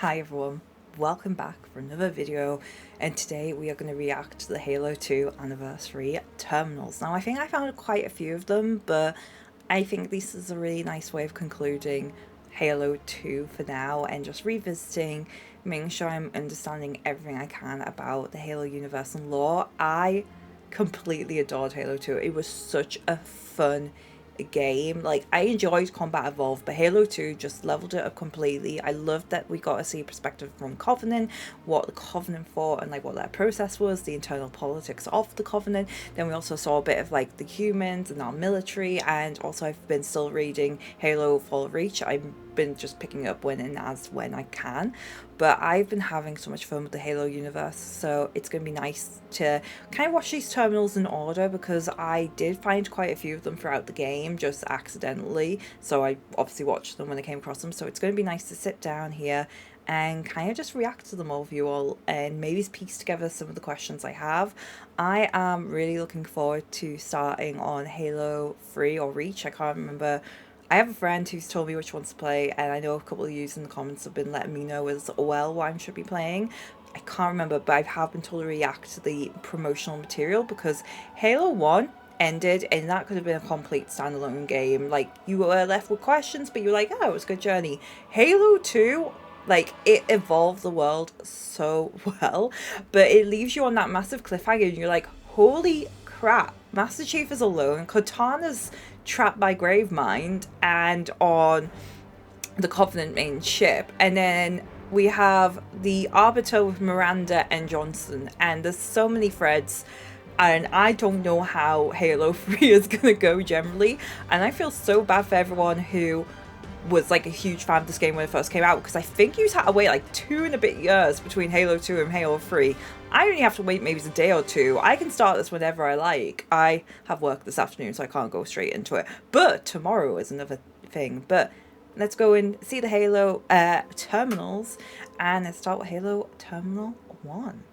Hi everyone, welcome back for another video, and today we are going to react to the Halo 2 anniversary terminals. Now I think I found quite a few of them, but I think this is a really nice way of concluding Halo 2 for now and just revisiting, making sure I'm understanding everything I can about the Halo universe and lore. I completely adored Halo 2. It was such a fun game. Like, I enjoyed Combat Evolved, but Halo 2 just leveled it up completely. I loved that we got to see a perspective from Covenant, what the Covenant fought and like what their process was, the internal politics of the Covenant. Then we also saw a bit of like the humans and our military, and also I've been still reading Halo Fall Reach. I've been just picking up when I can, but I've been having so much fun with the Halo universe, so it's going to be nice to kind of watch these terminals in order, because I did find quite a few of them throughout the game just accidentally, so I obviously watched them when I came across them. So it's going to be nice to sit down here and kind of just react to them all with you all and maybe piece together some of the questions I have. I am really looking forward to starting on Halo 3 or Reach. I can't remember. I have a friend who's told me which ones to play, and I know a couple of you in the comments have been letting me know as well what I should be playing. I can't remember, but I have been told to react to the promotional material, because Halo 1 ended and that could have been a complete standalone game. Like, you were left with questions, but you're like, oh, it was a good journey. Halo 2, like, it evolved the world so well, but it leaves you on that massive cliffhanger and you're like, holy crap, Master Chief is alone, Cortana's trapped by Gravemind and on the Covenant main ship, and then we have the Arbiter with Miranda and Johnson, and there's so many threads, and I don't know how Halo 3 is gonna go generally, and I feel so bad for everyone who was like a huge fan of this game when it first came out, because I think you had to wait like 2 and a bit years between Halo 2 and Halo 3. I only have to wait maybe a day or two. I can start this whenever I like. I have work this afternoon, so I can't go straight into it, but tomorrow is another thing. But let's go and see the Halo terminals, and let's start with Halo Terminal 1.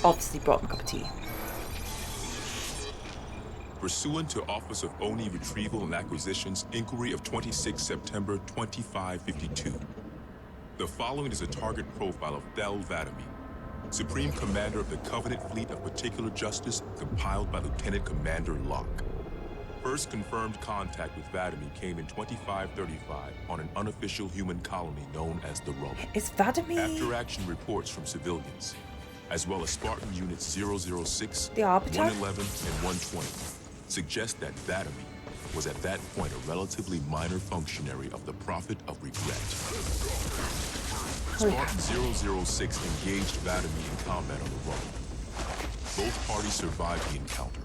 Obviously brought me a cup of tea. Pursuant to Office of ONI Retrieval and Acquisitions Inquiry of 26 September 2552. The following is a target profile of Thel Vadami, Supreme Commander of the Covenant Fleet of Particular Justice, compiled by Lieutenant Commander Locke. First confirmed contact with Vadami came in 2535 on an unofficial human colony known as the Rogue. It's Vadami. After-action reports from civilians, as well as Spartan Units 006, The Arbiter? 111, and 120, suggest that Vadami was at that point a relatively minor functionary of the Prophet of Regret. Spartan 006 engaged Vadami in combat on the Rogue. Both parties survived the encounter.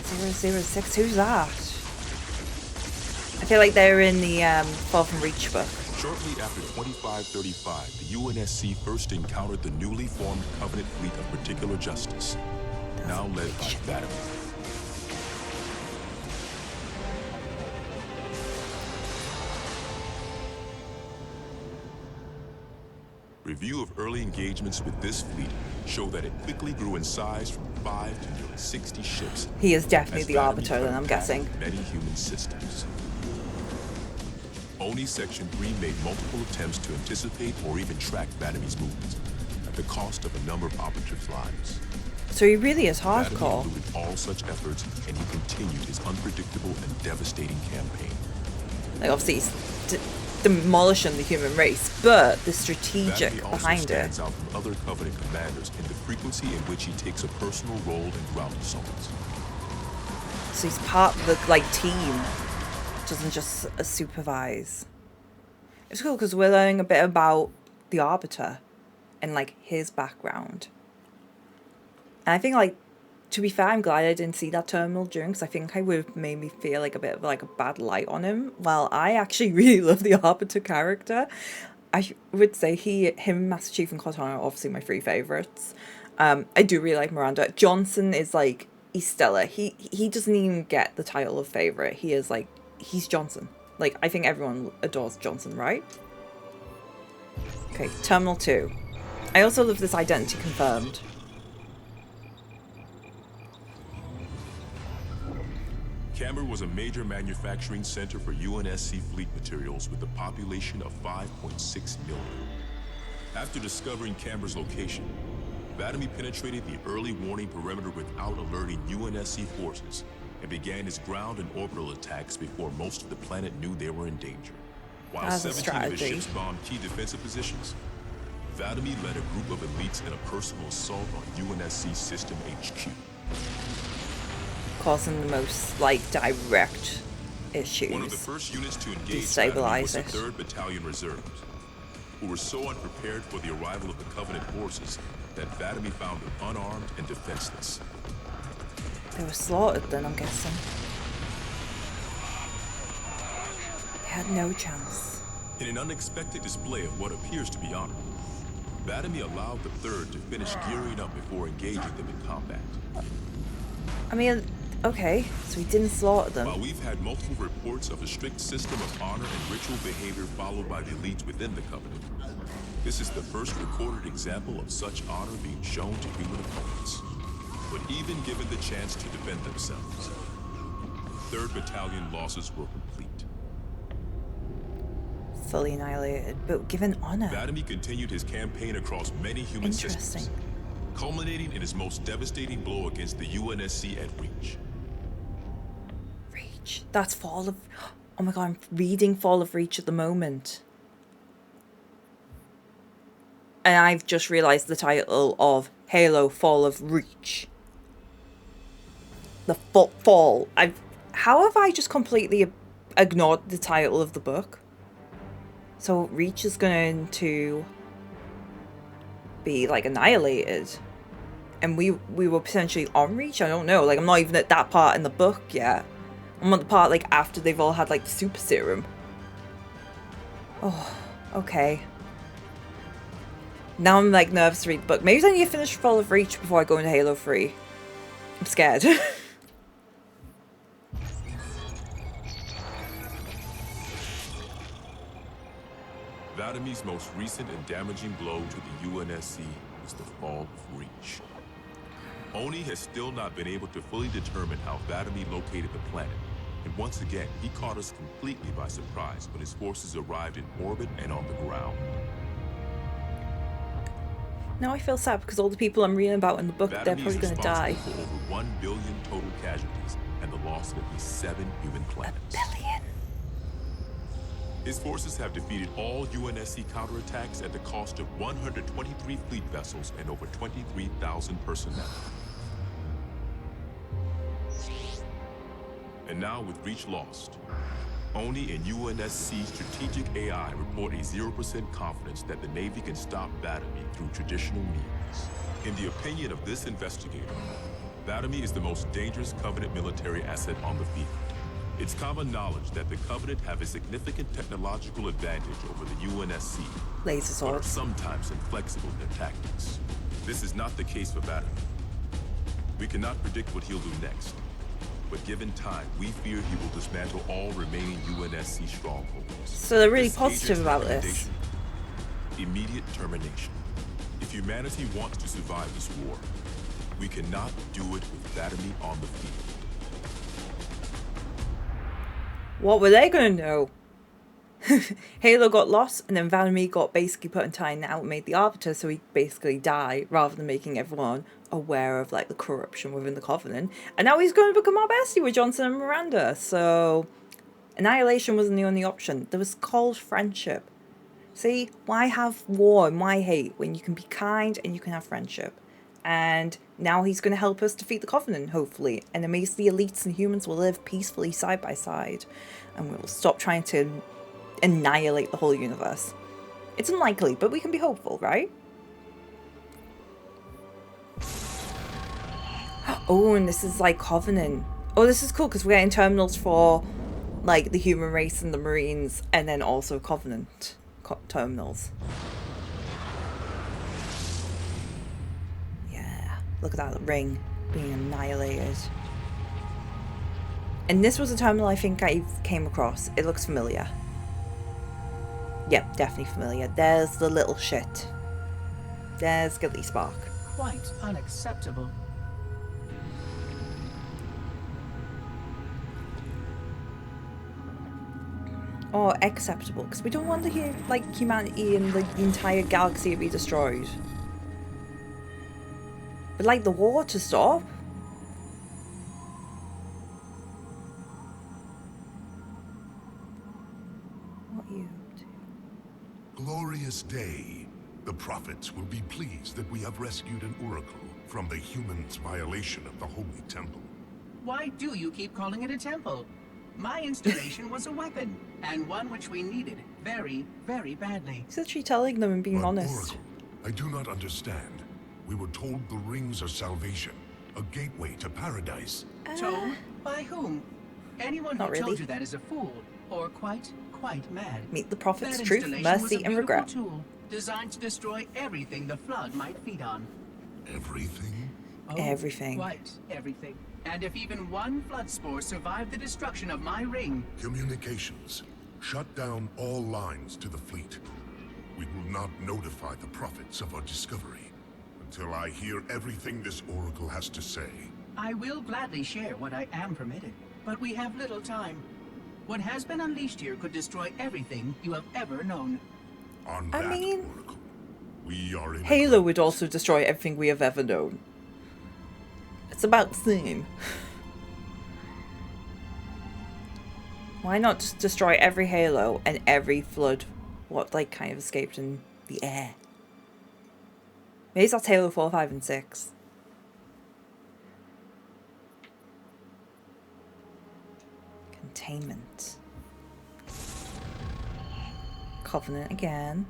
006, who's that? I feel like they're in the Fall from Reach book. Shortly after 2535, the UNSC first encountered the newly formed Covenant Fleet of Particular Justice, now led by Vadami. Review of early engagements with this fleet show that it quickly grew in size from 5 to nearly 60 ships. He is definitely the Arbiter, then, I'm guessing. Many human systems. ONI Section 3 made multiple attempts to anticipate or even track Vadami's movements, at the cost of a number of operatives' lives. So he really is Vadami hardcore. eluded all such efforts, and he continued his unpredictable and devastating campaign. Like, obviously he's demolishing the human race, but the strategic Vadami also behind it. stands out from other Covenant commanders in the frequency in which he takes a personal role in ground assaults. So he's part of the like team, doesn't just supervise. It's cool because we're learning a bit about the Arbiter and like his background. And I think, like, to be fair, I'm glad I didn't see that terminal during, because I think I would have made me feel like a bit of like a bad light on him. Well, I actually really love the Arbiter character. I would say him, Master Chief, and Cortana are obviously my 3 favorites. I do really like Miranda. Johnson is like, he's stellar. He doesn't even get the title of favorite. He is like, he's Johnson. Like, I think everyone adores Johnson, right? Okay, Terminal 2. I also love this identity confirmed. Camber was a major manufacturing center for UNSC fleet materials with a population of 5.6 million. After discovering Camber's location, Vladimir penetrated the early warning perimeter without alerting UNSC forces and began his ground and orbital attacks before most of the planet knew they were in danger. While That's a 17 of his strategy. ships bombed key defensive positions, Vladimir led a group of elites in a personal assault on UNSC System HQ. Causing the most, like, direct issues. One of the first units to engage Destabilize Vladimir was the it. 3rd Battalion Reserves, who were so unprepared for the arrival of the Covenant forces that Vladimir found them unarmed and defenseless. They were slaughtered then, I'm guessing. They had no chance. In an unexpected display of what appears to be honor, Vladimir allowed the 3rd to finish gearing up before engaging them in combat. I mean, okay, so he didn't slaughter them. While we've had multiple reports of a strict system of honor and ritual behavior followed by the elites within the Covenant, this is the first recorded example of such honor being shown to human opponents. But even given the chance to defend themselves, 3rd Battalion losses were complete. Fully annihilated, but given honor. Vladimir continued his campaign across many human systems, culminating in his most devastating blow against the UNSC at Reach. Reach. That's Fall of... Oh my god, I'm reading Fall of Reach at the moment. And I've just realised the title of Halo Fall of Reach. The fall. How have I just completely ignored the title of the book? So Reach is going to be like annihilated. And we were potentially on Reach? I don't know. Like, I'm not even at that part in the book yet. I'm on the part like after they've all had like the super serum. Oh, okay. Now I'm like nervous to read the book. Maybe I need to finish Fall of Reach before I go into Halo 3. I'm scared. Vladimir's most recent and damaging blow to the UNSC was the fall of Reach. Oni has still not been able to fully determine how Vladimir located the planet, and once again, he caught us completely by surprise when his forces arrived in orbit and on the ground. Now I feel sad because all the people I'm reading about in the book, they're probably going to die. For over 1 billion total casualties and the loss of at least 7 human planets. 1 billion. His forces have defeated all UNSC counterattacks at the cost of 123 fleet vessels and over 23,000 personnel. And now with Reach lost, Oni and UNSC strategic AI report a 0% confidence that the Navy can stop Vladimir through traditional means. In the opinion of this investigator, Vladimir is the most dangerous Covenant military asset on the field. It's common knowledge that the Covenant have a significant technological advantage over the UNSC, Laser but are swords. sometimes inflexible in their tactics. This is not the case for Vladimir. We cannot predict what he'll do next, but given time, we fear he will dismantle all remaining UNSC strongholds. So they're really This positive agent's about this. recommendation: immediate termination. If humanity wants to survive this war, we cannot do it with Vladimir on the field. What were they going to know? Halo got lost, and then Vladimir got basically put in time and outmade the Arbiter, so he basically died, rather than making everyone aware of like the corruption within the Covenant. And now he's going to become our bestie with Johnson and Miranda. So annihilation wasn't the only option. There was cold friendship. See, why have war and why hate when you can be kind and you can have friendship? And now he's going to help us defeat the Covenant, hopefully. And it means the elites and humans will live peacefully side by side. And we will stop trying to annihilate the whole universe. It's unlikely, but we can be hopeful, right? Oh, and this is like Covenant. Oh, this is cool because we're getting terminals for like the human race and the Marines, and then also Covenant terminals. Yeah, look at that ring being annihilated. And this was a terminal I think I came across. It looks familiar. Yep, definitely familiar. There's the little shit. There's Gilly Spark. Quite unacceptable. or acceptable, because we don't want the like humanity and like the entire galaxy to be destroyed. We'd like the war to stop. What are you up to? Glorious day. The prophets will be pleased that we have rescued an oracle from the humans' violation of the holy temple. Why do you keep calling it a temple? My installation was a weapon, and one which we needed very, very badly. He's literally telling them and being But honest. Oracle, I do not understand. We were told the rings are salvation, a gateway to paradise. Told? By whom? Anyone who Not really. told you that is a fool, or quite mad. Meet the prophets, That truth, installation was mercy, a and beautiful regret. tool designed to destroy everything the flood might feed on. Everything? Oh, Everything. Quite everything. And if even one flood spore survived the destruction of my ring, Communications. Shut down all lines to the fleet. We will not notify the prophets of our discovery until I hear everything this oracle has to say. I will gladly share what I am permitted. But we have little time. What has been unleashed here could destroy everything you have ever known. On I that, mean, oracle, we are in Halo would also destroy everything we have ever known. It's about the same. Why not just destroy every Halo and every flood what like kind of escaped in the air? Maybe that's Halo 4, 5 and 6. Containment. Covenant again.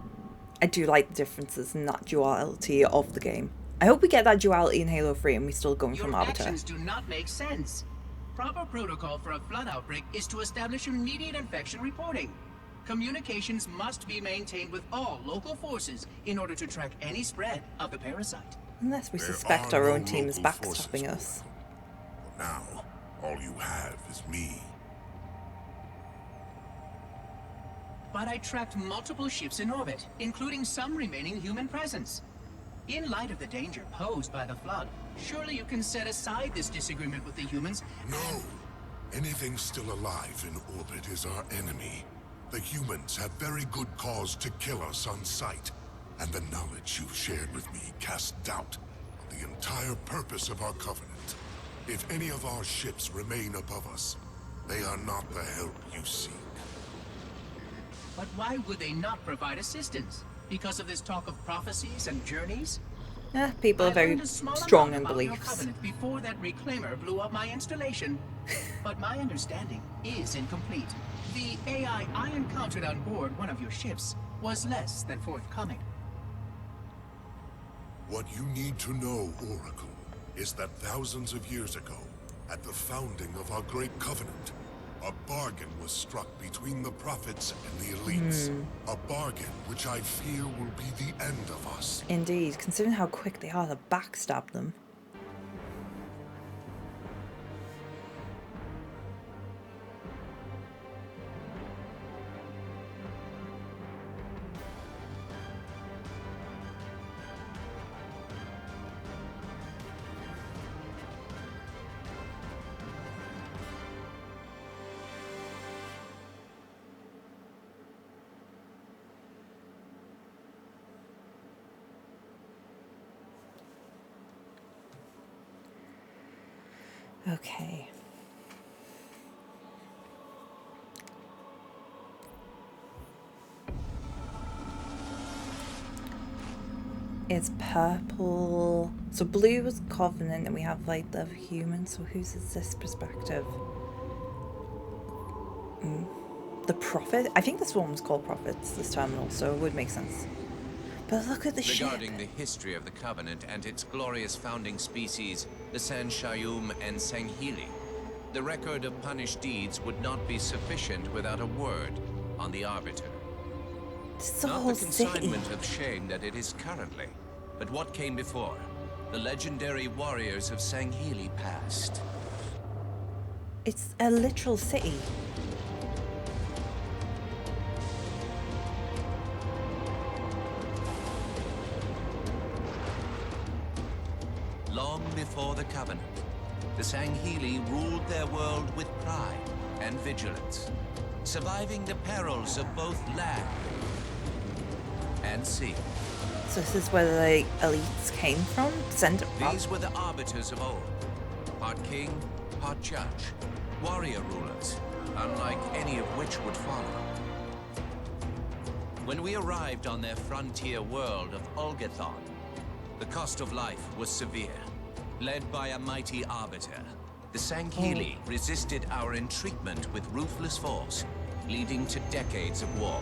I do like the differences in that duality of the game. I hope we get that duality in Halo 3 and we're still going Your from Arbiter. actions do not make sense. Proper protocol for a flood outbreak is to establish immediate infection reporting. Communications must be maintained with all local forces in order to track any spread of the parasite. Unless we There suspect are our no own team is local forces, backstabbing us. For now, all you have is me. But I tracked multiple ships in orbit, including some remaining human presence. In light of the danger posed by the flood, surely you can set aside this disagreement with the humans. No. Anything still alive in orbit is our enemy. The humans have very good cause to kill us on sight. And the knowledge you've shared with me casts doubt on the entire purpose of our covenant. If any of our ships remain above us, they are not the help you seek. But why would they not provide assistance? Because of this talk of prophecies and journeys? People are I very learned a small strong in amount about your beliefs. covenant before that reclaimer blew up my installation. But my understanding is incomplete. The AI I encountered on board one of your ships was less than forthcoming. What you need to know, Oracle, is that thousands of years ago, at the founding of our great covenant, a bargain was struck between the prophets and the elites. A bargain which I fear will be the end of us. Indeed, considering how quick they are to backstab them. Okay. It's purple. So blue is Covenant, and we have like the human. So whose is this perspective? The Prophet? I think this one was called Prophets, this terminal, so it would make sense. But look at the ship. Regarding the history of the Covenant and its glorious founding species, the San Shayum and Sanghili, the record of punished deeds would not be sufficient without a word on the Arbiter. This is a Not whole the city. consignment of shame that it is currently, but what came before. The legendary warriors of Sanghili past. It's a literal city. Long before the Covenant, the Sanghili ruled their world with pride and vigilance. surviving the perils of both land and sea. So this is where the elites came from? These were the arbiters of old. Part king, part judge. Warrior rulers, unlike any of which would follow. When we arrived on their frontier world of Olgathon, the cost of life was severe. Led by a mighty arbiter, the Sanghili resisted our entreatment with ruthless force, leading to decades of war.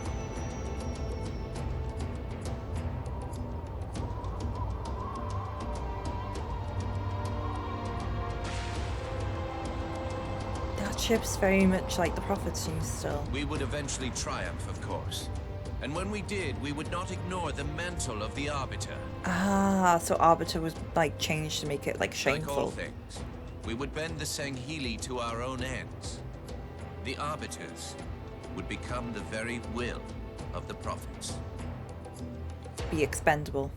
That ship's very much like the Prophets use still. We would eventually triumph, of course. And when we did, we would not ignore the mantle of the Arbiter. Ah, so Arbiter was like changed to make it like Like all shameful. things, we would bend the Sanghili to our own ends. The Arbiters would become the very will of the Prophets. Be expendable.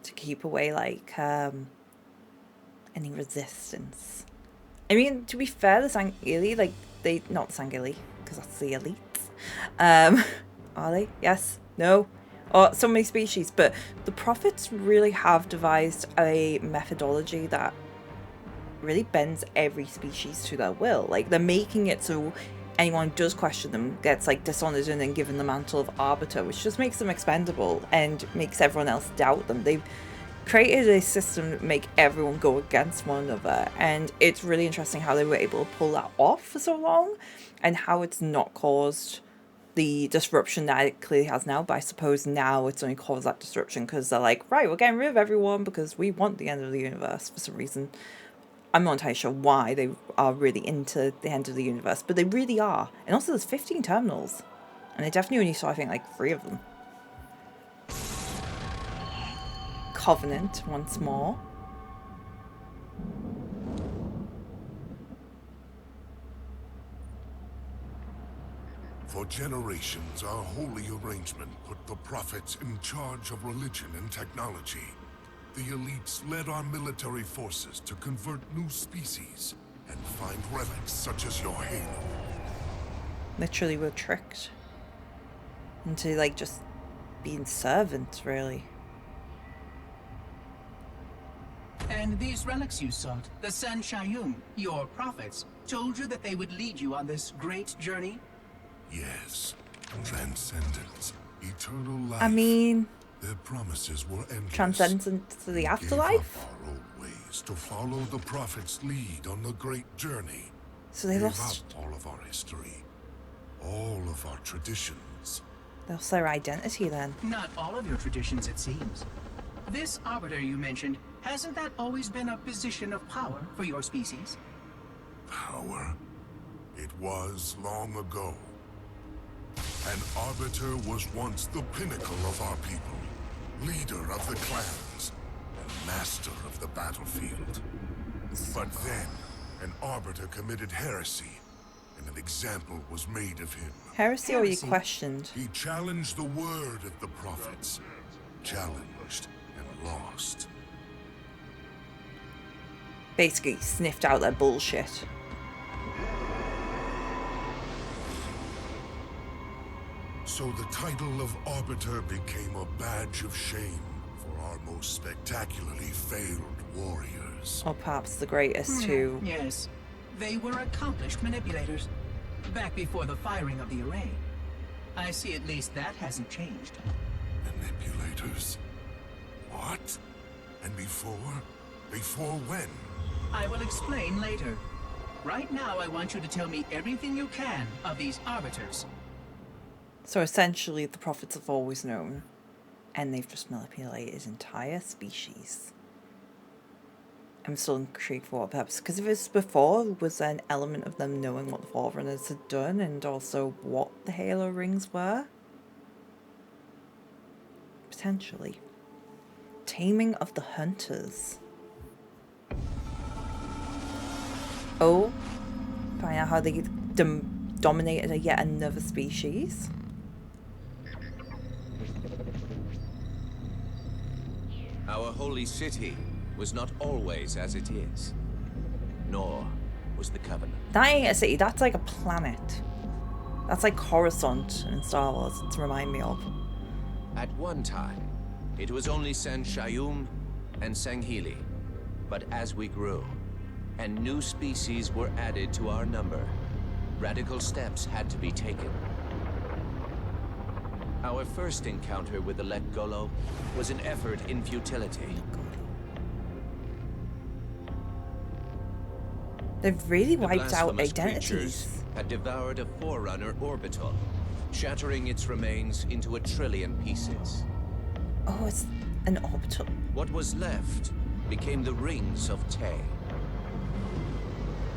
To keep away like any resistance. I mean, to be fair, the Sanghili, like not the Sanghili, because that's the elites. Are they? Yes? No? Or so many species, but the Prophets really have devised a methodology that really bends every species to their will. Like, they're making it so anyone who does question them gets like dishonored and then given the mantle of arbiter, which just makes them expendable and makes everyone else doubt them. They've created a system to make everyone go against one another, and it's really interesting how they were able to pull that off for so long and how it's not caused the disruption that it clearly has now. But I suppose now it's only caused that disruption because they're like, right, we're getting rid of everyone because we want the end of the universe for some reason. I'm not entirely sure why they are really into the end of the universe, but they really are. And also there's 15 terminals, and I definitely only saw, I think, like 3 of them. Covenant once more. For generations, our holy arrangement put the prophets in charge of religion and technology. The elites led our military forces to convert new species and find relics such as your halo. Literally were tricked into like just being servants, really. And these relics you sought, the San Shayum, your prophets, told you that they would lead you on this great journey? Yes, transcendence, eternal life. I mean, their promises were endless. transcendence to the We afterlife? gave up our old ways to follow the prophet's lead on the great journey. So they Gave lost, up all of our history, all of our traditions. they lost their identity then. Not all of your traditions, it seems. This arbiter you mentioned, hasn't that always been a position of power for your species? Power? It was long ago. An arbiter was once the pinnacle of our people, leader of the clans, and master of the battlefield. But then, an arbiter committed heresy, and an example was made of him. Heresy or you Heresy. questioned? He challenged the word of the prophets. Challenged and lost. Basically sniffed out their bullshit. So the title of Arbiter became a badge of shame for our most spectacularly failed warriors. Or perhaps the greatest too. Yes. They were accomplished manipulators. Back before the firing of the array. I see at least that hasn't changed. Manipulators? What? And before? Before when? I will explain later. Right now, I want you to tell me everything you can of these arbiters. So essentially the prophets have always known, and they've just manipulated entire species. I'm still intrigued for what purpose, because if it's before, was there an element of them knowing what the Forerunners had done and also what the Halo rings were? Potentially. Taming of the Hunters. Oh, find out how they dominated yet another species. Our holy city was not always as it is, nor was was the Covenant. That ain't a city, that's like a planet. That's like Coruscant in Star Wars, to remind me of. At one time, it was only San Shayum and Sanghili. But as we grew, and new species were added to our number, radical steps had to be taken. Our first encounter with the Let Golo was an effort in futility. They've really The wiped out blasphemous identities. creatures had devoured a Forerunner orbital, shattering its remains into 1 trillion pieces. Oh, it's an orbital. What was left became the Rings of Tay.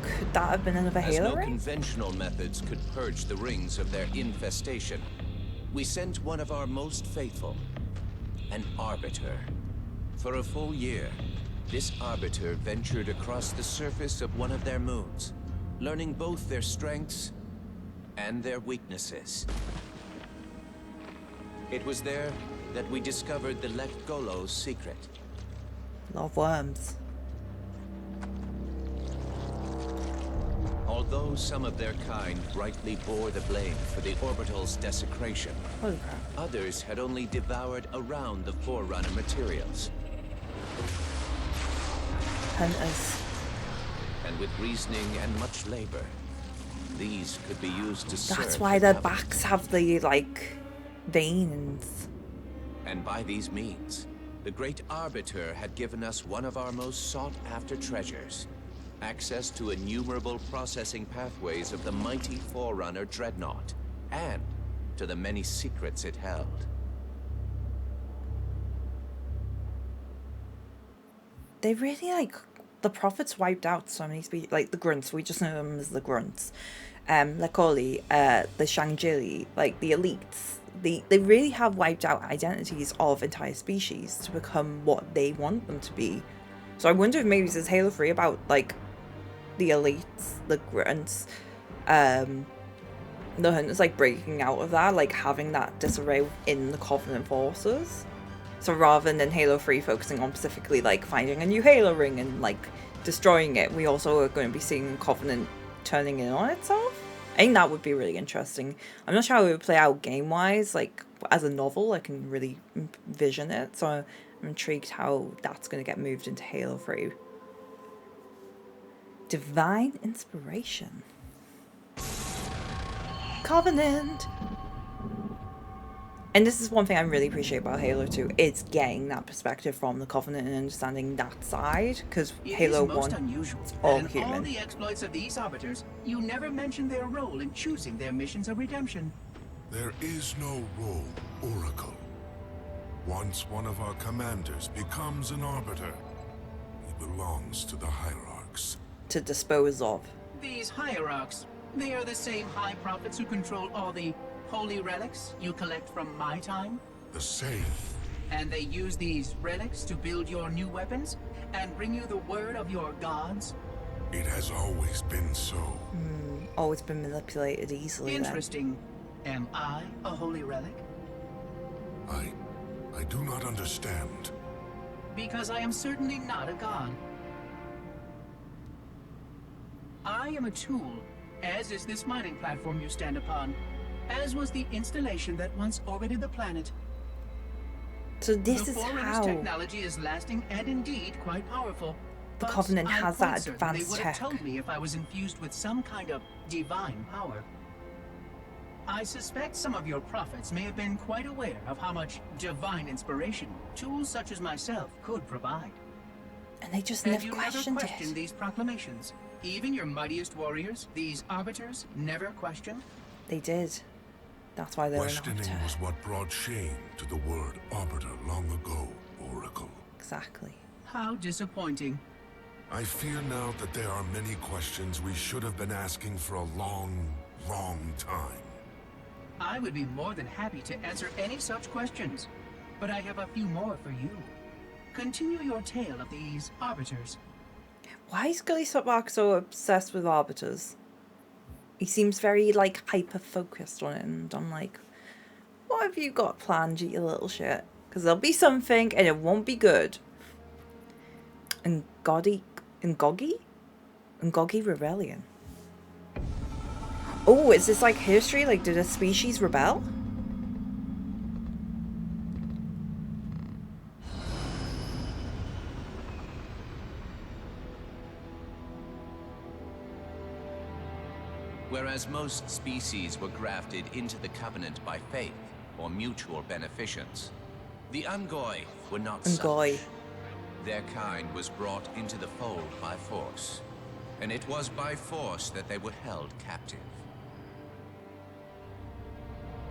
Could that have been another As Halo no ring? conventional methods could purge the rings of their infestation, we sent one of our most faithful, an Arbiter. For a full year, this Arbiter ventured across the surface of one of their moons, learning both their strengths and their weaknesses. It was there that we discovered the Let Golo's secret. Love worms. Although some of their kind rightly bore the blame for the orbital's desecration, Holy crap. others had only devoured around the Forerunner materials. Hunters. And with reasoning and much labor, these could be used to serve That's why the their Covenant. backs have the, like, veins. And by these means, the Great Arbiter had given us one of our most sought-after treasures. Access to innumerable processing pathways of the mighty Forerunner Dreadnought, and to the many secrets it held. They really, like, the Prophets wiped out so many species, like the Grunts, we just know them as the Grunts. Lekoli, the Shangili, like the Elites. They really have wiped out identities of entire species to become what they want them to be. So I wonder if maybe this is Halo 3 about, like, the Elites, the Grunts, the Hunters, like, breaking out of that, like, having that disarray in the Covenant forces. So rather than Halo 3 focusing on specifically, like, finding a new Halo ring and, like, destroying it, we also are going to be seeing Covenant turning in on itself. I think that would be really interesting. I'm not sure how it would play out game-wise, like, as a novel, I can really envision it, so I'm intrigued how that's going to get moved into Halo 3. Divine Inspiration. Covenant! And this is one thing I really appreciate about Halo 2, is getting that perspective from the Covenant and understanding that side, because Halo 1 unusual is all that in human. all the exploits of these arbiters, you never mention their role in choosing their missions of redemption. There is no role, Oracle. Once one of our commanders becomes an Arbiter, he belongs to the Hierarchs. To dispose of. These hierarchs, they are the same high prophets who control all the holy relics you collect from my time? The same. And they use these relics to build your new weapons and bring you the word of your gods? It has always been so. Always been manipulated easily then. Interesting. Am I a holy relic? I do not understand. Because I am certainly not a god. I am a tool, as is this mining platform you stand upon, as was the installation that once orbited the planet. So this The is Forerunner's how technology is lasting and indeed quite powerful. the But Covenant I'm has quite that certain advanced they would tech. have told me if I was infused with some kind of divine power. I suspect some of your prophets may have been quite aware of how much divine inspiration tools such as myself could provide. And they just And never you questioned never questioned it. these proclamations. Even your mightiest warriors, these arbiters, never questioned. They did. That's why they're an Questioning Arbiter. was what brought shame to the word Arbiter long ago, Oracle. Exactly. How disappointing. I fear now that there are many questions we should have been asking for a long, long time. I would be more than happy to answer any such questions, but I have a few more for you. Continue your tale of these arbiters. Why is Gully Sutbark so obsessed with Arbiters? He seems very, like, hyper-focused on it, and I'm like, what have you got planned, you little shit? Because there'll be something, and it won't be good. And Goggy? Ngogi Rebellion. Oh, is this like history? Like, did a species rebel? Whereas most species were grafted into the Covenant by faith or mutual beneficence, the Ungoi were not Ungoi. such. Their kind was brought into the fold by force, and it was by force that they were held captive.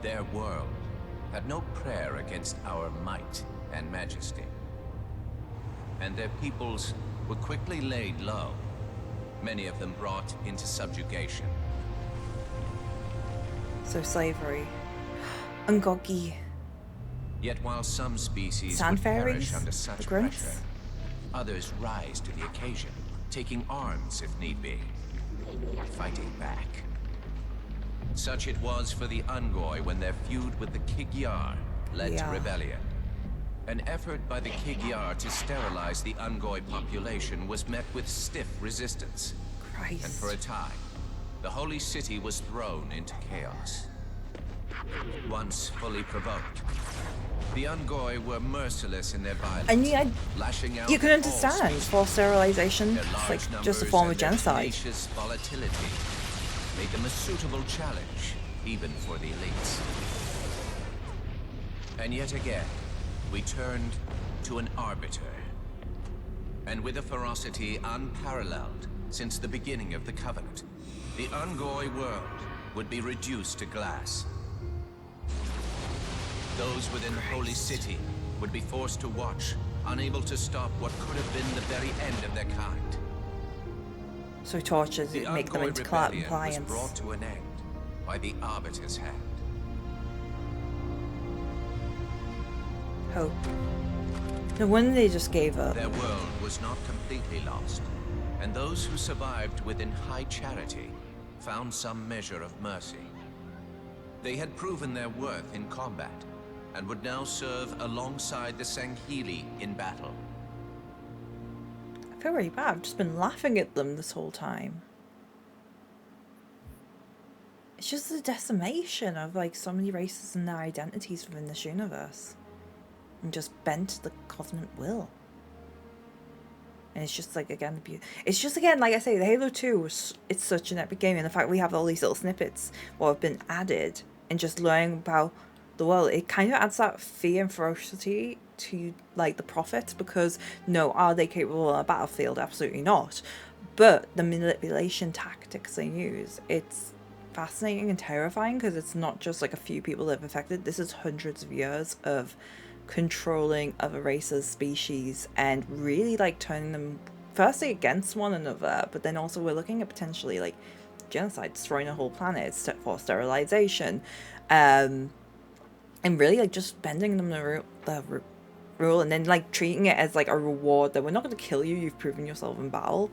Their world had no prayer against our might and majesty, and their peoples were quickly laid low, many of them brought into subjugation. So slavery. Ngogi. Yet while some species Sand would perish fairies? under The such grunts? pressure, others rise to the occasion, taking arms if need be, fighting back. Such it was for the Ungoi when their feud with the Kigyar led to rebellion. An effort by the Kigyar to sterilize the Ungoi population was met with stiff resistance. Christ. And for a time, the holy city was thrown into chaos. Once fully provoked, the Ungoi were merciless in their violence, And yeah, lashing out you can at all understand species. forced sterilization. Their It's large like just a numbers form and of their genocide. tenacious volatility made them a suitable challenge, even for the elites. And yet again, we turned to an arbiter. And with a ferocity unparalleled since the beginning of the Covenant, the Ungoi world would be reduced to glass. Those within the holy city would be forced to watch, unable to stop what could have been the very end of their kind. So tortures The make them Ungoi into rebellion was compliance. brought to an end by the Arbiter's hand. Hope. No wonder they just gave up. Their world was not completely lost, and those who survived within high charity found some measure of mercy. They had proven their worth in combat, and would now serve alongside the Sanghili in battle. I feel really bad. I've just been laughing at them this whole time. It's just the decimation of like so many races and their identities within this universe. And just bent to the Covenant will. And it's just like, again, it's just, again, like I say, the Halo 2 it's such an epic game, and the fact we have all these little snippets what have been added and just learning about the world, it kind of adds that fear and ferocity to like the prophets, because no, are they capable on a battlefield? Absolutely not. But the manipulation tactics they use, it's fascinating and terrifying, because it's not just like a few people that have affected. This is hundreds of years of controlling other races, species, and really like turning them firstly against one another, but then also we're looking at potentially like genocide, destroying a whole planet for sterilization, and really like just bending them the rule, and then like treating it as like a reward that we're not going to kill you, you've proven yourself in battle,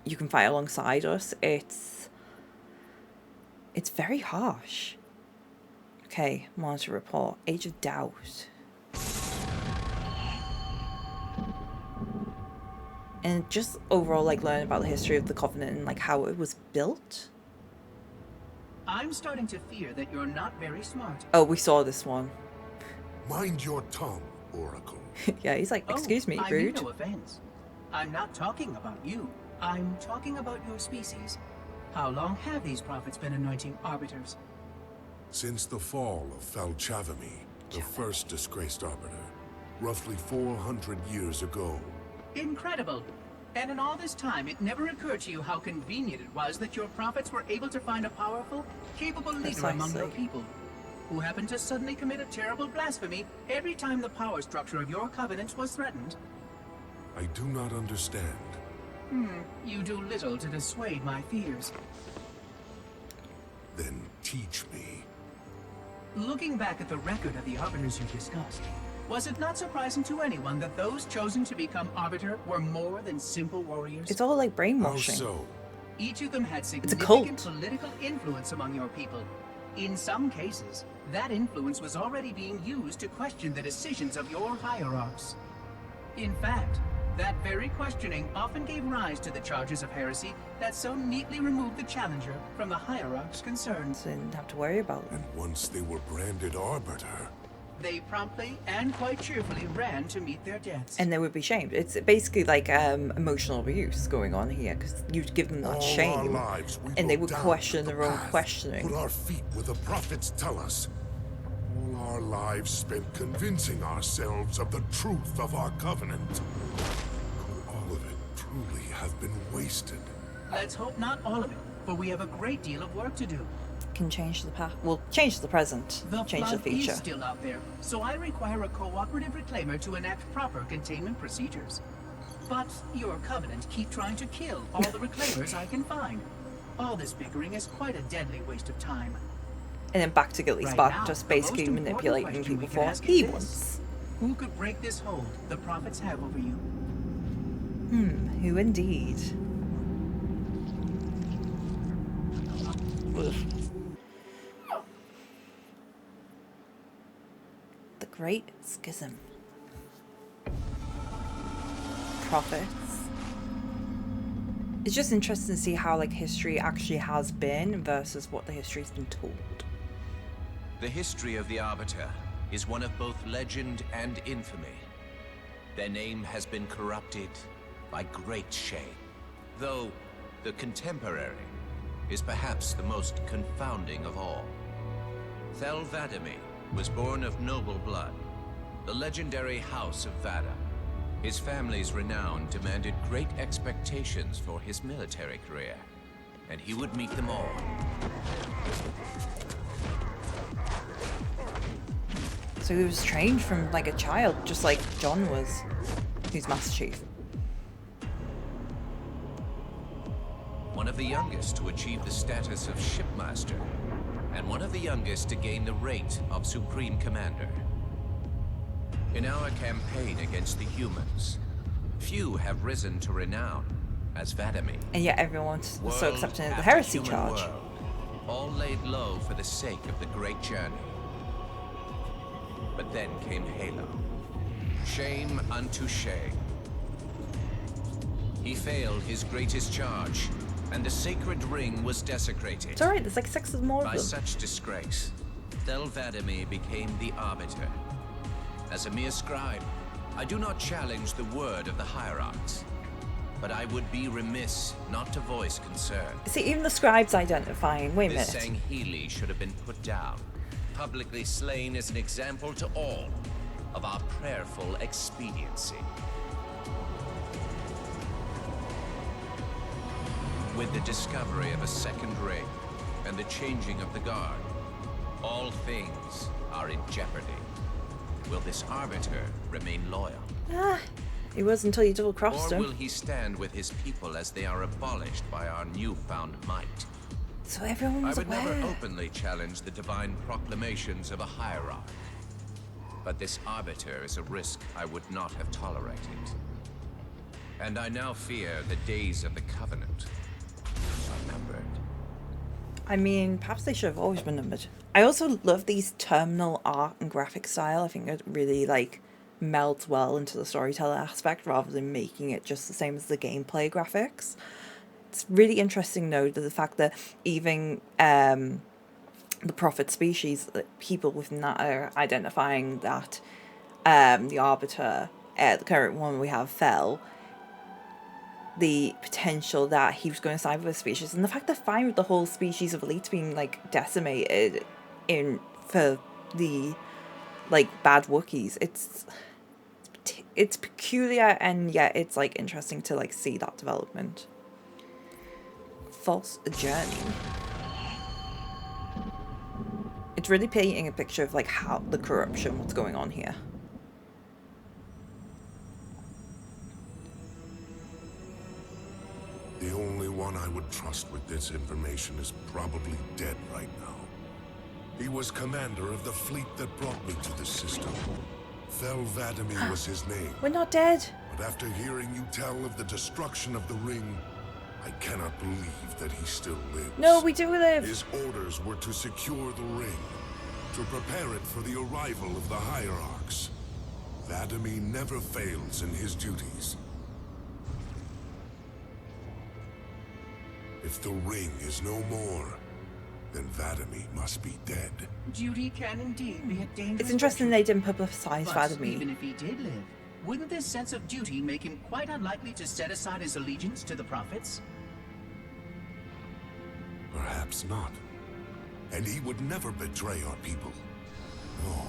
you can fight alongside us. It's very harsh. Okay, monitor report. Age of Doubt. And just overall, like, learn about the history of the Covenant and, like, how it was built. I'm starting to fear that you're not very smart. Oh, we saw this one. Mind your tongue, Oracle. Yeah, he's like, excuse me, I mean rude. no offense. I'm not talking about you. I'm talking about your species. How long have these prophets been anointing arbiters? Since the fall of Falchavami, the first disgraced arbiter, roughly 400 years ago. Incredible. And in all this time, it never occurred to you how convenient it was that your prophets were able to find a powerful, capable leader among your people, who happened to suddenly commit a terrible blasphemy every time the power structure of your covenant was threatened. I do not understand. You do little to dissuade my fears. Then teach me. Looking back at the record of the arbiters you discussed, was it not surprising to anyone that those chosen to become arbiter were more than simple warriors? It's all like How brainwashing. so? Each of them had a significant cult. political influence among your people. In some cases, that influence was already being used to question the decisions of your hierarchs. In fact, That very questioning often gave rise to the charges of heresy that so neatly removed the challenger from the hierarch's concerns. So didn't have to worry about them. And once they were branded Arbiter, They promptly and quite cheerfully ran to meet their deaths. And they would be shamed. It's basically like emotional abuse going on here, because you'd give them that all our shame, lives we and they go would down question the their own path, questioning. Put our feet where the prophets tell us. All our lives spent convincing ourselves of the truth of our covenant. Could all of it truly have been wasted? Let's hope not all of it, for we have a great deal of work to do. Can change the past. Well, change the present. The Change the flood future. is still out there, so I require a cooperative reclaimer to enact proper containment procedures. But your covenant keep trying to kill all the reclaimers I can find. All this bickering is quite a deadly waste of time. And then back to Gilly Right Spark, now, just the most basically important manipulating question we people can for ask he is this. wants. Who could break this hold the prophets have over you? Who indeed? Ugh. The Great Schism. Prophets. It's just interesting to see how like history actually has been versus what the history's been told. The history of the Arbiter is one of both legend and infamy. Their name has been corrupted by great shame, though the contemporary is perhaps the most confounding of all. Thel 'Vadamee was born of noble blood, the legendary House of Vada. His family's renown demanded great expectations for his military career, and he would meet them all. So he was trained from like a child, just like John was, who's Master Chief. One of the youngest to achieve the status of Shipmaster, and one of the youngest to gain the rank of Supreme Commander. In our campaign against the humans, few have risen to renown as 'Vadamee. And yet everyone's so World accepting of the after heresy human charge. world, all laid low for the sake of the great journey. But then came Halo. Shame unto shame. He failed his greatest charge, and the sacred ring was desecrated. It's alright, there's like 6 of more By of them. such disgrace, Thel 'Vadamee became the Arbiter. As a mere scribe, I do not challenge the word of the hierarchs, but I would be remiss not to voice concern. See, even the scribes identifying. Wait a This minute. Sanghili should have been put down, publicly slain as an example to all of our prayerful expediency. With the discovery of a second ring and the changing of the guard, all things are in jeopardy. Will this Arbiter remain loyal? It was until you double crossed Or him. will he stand with his people as they are abolished by our newfound might? So everyone I was would aware. never openly challenge the divine proclamations of a hierarch. But this Arbiter is a risk I would not have tolerated. And I now fear the days of the Covenant are numbered. I mean, perhaps they should have always been numbered. I also love these terminal art and graphic style. I think it really like melds well into the storyteller aspect rather than making it just the same as the gameplay graphics. It's really interesting though, the fact that even the prophet species, people within that are identifying that the Arbiter, the current one we have, fell. The potential that he was going to side with a species, and the fact that fine with the whole species of elites being like decimated for the like bad Wookiees. It's peculiar, and yet it's like interesting to like see that development. False journey. It's really painting a picture of like how the corruption, what's going on here. The only one I would trust with this information is probably dead right now. He was commander of the fleet that brought me to the system. Thel 'Vadamee was his name. We're not dead. But after hearing you tell of the destruction of the ring, I cannot believe that he still lives. No, we do live. His orders were to secure the ring, to prepare it for the arrival of the hierarchs. 'Vadamee never fails in his duties. If the ring is no more, then Vadami must be dead. Duty can indeed be a dangerous It's interesting virtue. they didn't publicize But Vadami. even if he did live, wouldn't this sense of duty make him quite unlikely to set aside his allegiance to the prophets? Perhaps not. And he would never betray our people. No,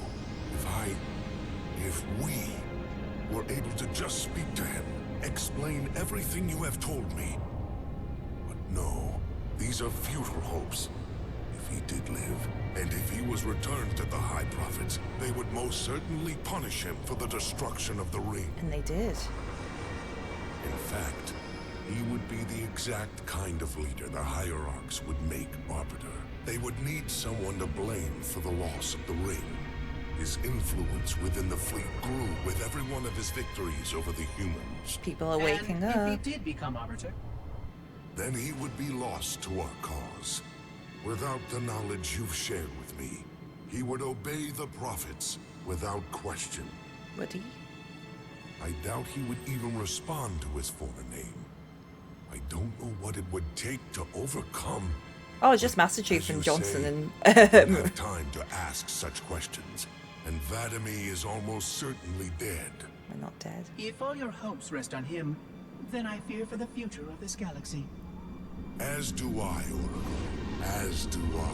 if we were able to just speak to him, explain everything you have told me. But no, these are futile hopes. If he did live, and if he was returned to the High Prophets, they would most certainly punish him for the destruction of the ring. And they did. In fact, he would be the exact kind of leader the Hierarchs would make Arbiter. They would need someone to blame for the loss of the ring. His influence within the fleet grew with every one of his victories over the humans. People are waking and up. if he did become Arbiter, Then he would be lost to our cause. Without the knowledge you've shared with me, he would obey the prophets without question. Would he? I doubt he would even respond to his former name. I don't know what it would take to overcome. Oh, just Master Chief As and you Johnson say, and don't have time to ask such questions, and Vadami is almost certainly dead. we're not dead. if all your hopes rest on him, then I fear for the future of this galaxy. As do I, Oracle. As do I.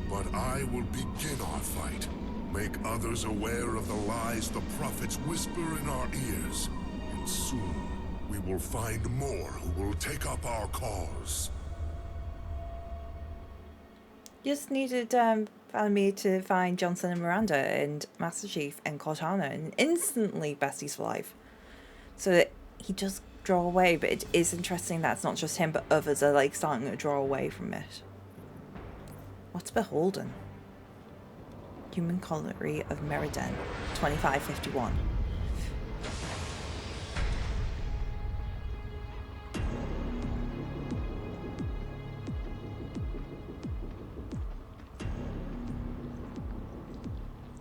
But I will begin our fight. Make others aware of the lies the prophets whisper in our ears. And soon, we will find more who will take up our cause. Just needed Valamir to find Johnson and Miranda and Master Chief and Cortana, and instantly besties for life. So that he does draw away, but it is interesting that it's not just him, but others are like starting to draw away from it. What's Beholden? Human Colony of Meriden, 2551.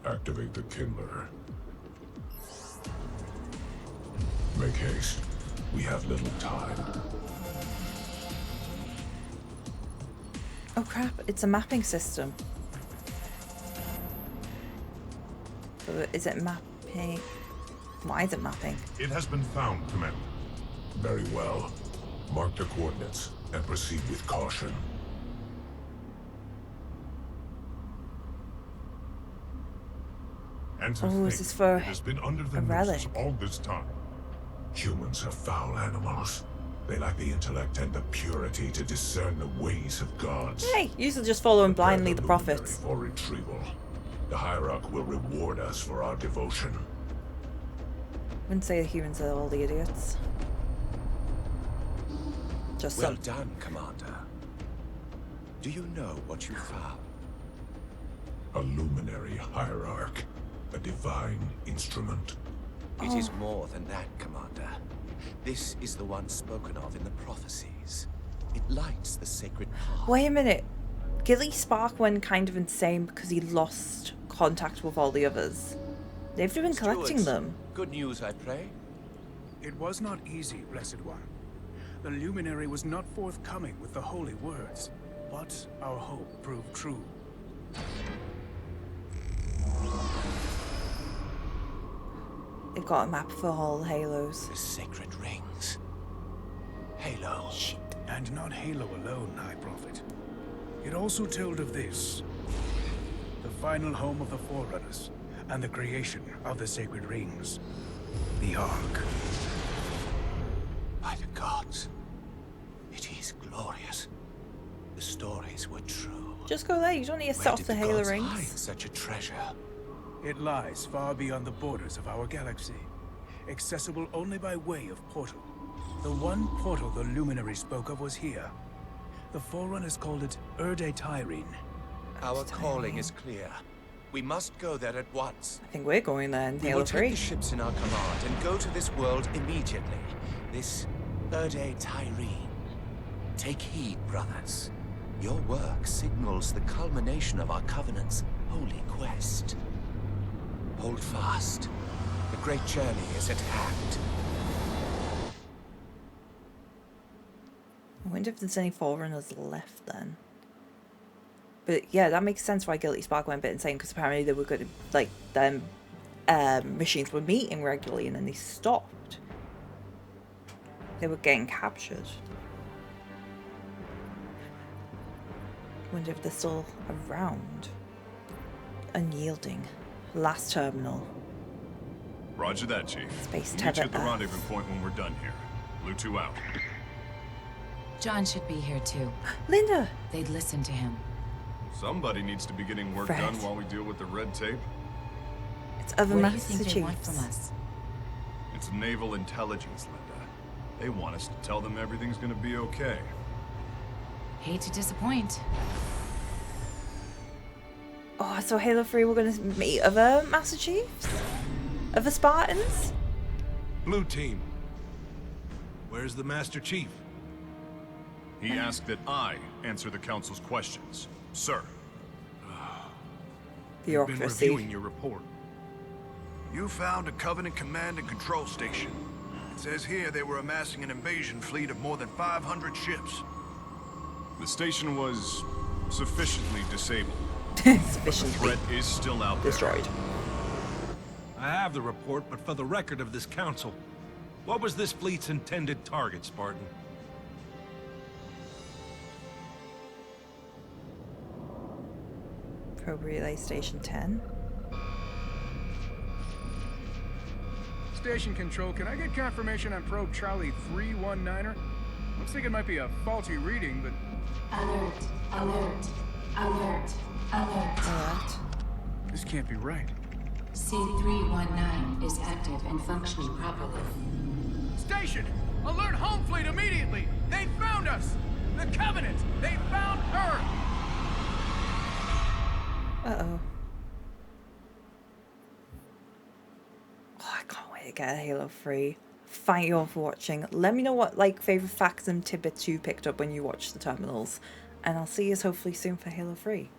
Activate the Kindler. Make haste. We have little time. Oh crap, it's a mapping system. But is it mapping? Why is it mapping? It has been found, Commander. Very well. Mark the coordinates and proceed with caution. And to Oh, think is this for it has been under the a noses relic? all this time. Humans are foul animals. They lack the intellect and the purity to discern the ways of gods. Hey, usually just following Prepare blindly the luminary prophets. For retrieval. The Hierarch will reward us for our devotion. Wouldn't say the humans are all the idiots. Just Well some. done, Commander. Do you know what you found? A luminary Hierarch. A divine instrument. It is more than that, Commander. This is the one spoken of in the prophecies. It lights the sacred path. Wait a minute. Gilly Spark went kind of insane because he lost contact with all the others. They've been collecting Stewards, them. Good news, I pray? It was not easy, Blessed One. The luminary was not forthcoming with the holy words, but our hope proved true. They've got a map for all Halos. The sacred rings. Halo. Shit. And not Halo alone, High Prophet. It also told of this. The final home of the Forerunners, and the creation of the sacred rings. The Ark. By the gods. It is glorious. The stories were true. Just go there. You don't need to Where set off did the the Halo gods rings. hide such a treasure? It lies far beyond the borders of our galaxy, accessible only by way of portal. The one portal the Luminary spoke of was here. The Forerunners called it Erde Tyrene. Our calling is clear. We must go there at once. I think we're going there in We Halo will take 3. the ships in our command and go to this world immediately. This Erde Tyrene. Take heed, brothers. Your work signals the culmination of our Covenant's holy quest. Hold fast. The great journey is at hand. wonder if there's any Forerunners left then. But yeah, that makes sense why Guilty Spark went a bit insane, because apparently they were good, like, them machines were meeting regularly and then they stopped. They were getting captured. Wonder if they're still around. Unyielding. Last terminal. Roger that, Chief. Space Meet you at the tether. rendezvous point when we're done here. Blue 2 out. John should be here too. Linda! They'd listen to him. Somebody needs to be getting work Fred. done while we deal with the red tape. It's other What do you Master think they want Chiefs. from us? It's naval intelligence, Linda. They want us to tell them everything's gonna be okay. Hate to disappoint. Oh, so Halo 3 we're gonna meet other Master Chiefs? Other Spartans? Blue team. Where's the Master Chief? He asked that I answer the Council's questions. Sir. Been Bureaucracy. reviewing your report. You found a Covenant command and control station. It says here they were amassing an invasion fleet of more than 500 ships. The station was sufficiently disabled. Sufficiently Threat is still out there. destroyed. I have the report, but for the record of this council, what was this fleet's intended target, Spartan? Probe Relay Station 10. Station Control, can I get confirmation on probe Charlie 319er? Looks like it might be a faulty reading, but... Alert, alert, alert, alert. Alert. This can't be right. C319 is active and functioning properly. Station! Alert home fleet immediately! They found us! The Covenant! They found her! Uh-oh. Oh, I can't wait to get a Halo 3. Thank you all for watching. Let me know what favourite facts and tidbits you picked up when you watched the terminals. And I'll see you hopefully soon for Halo 3.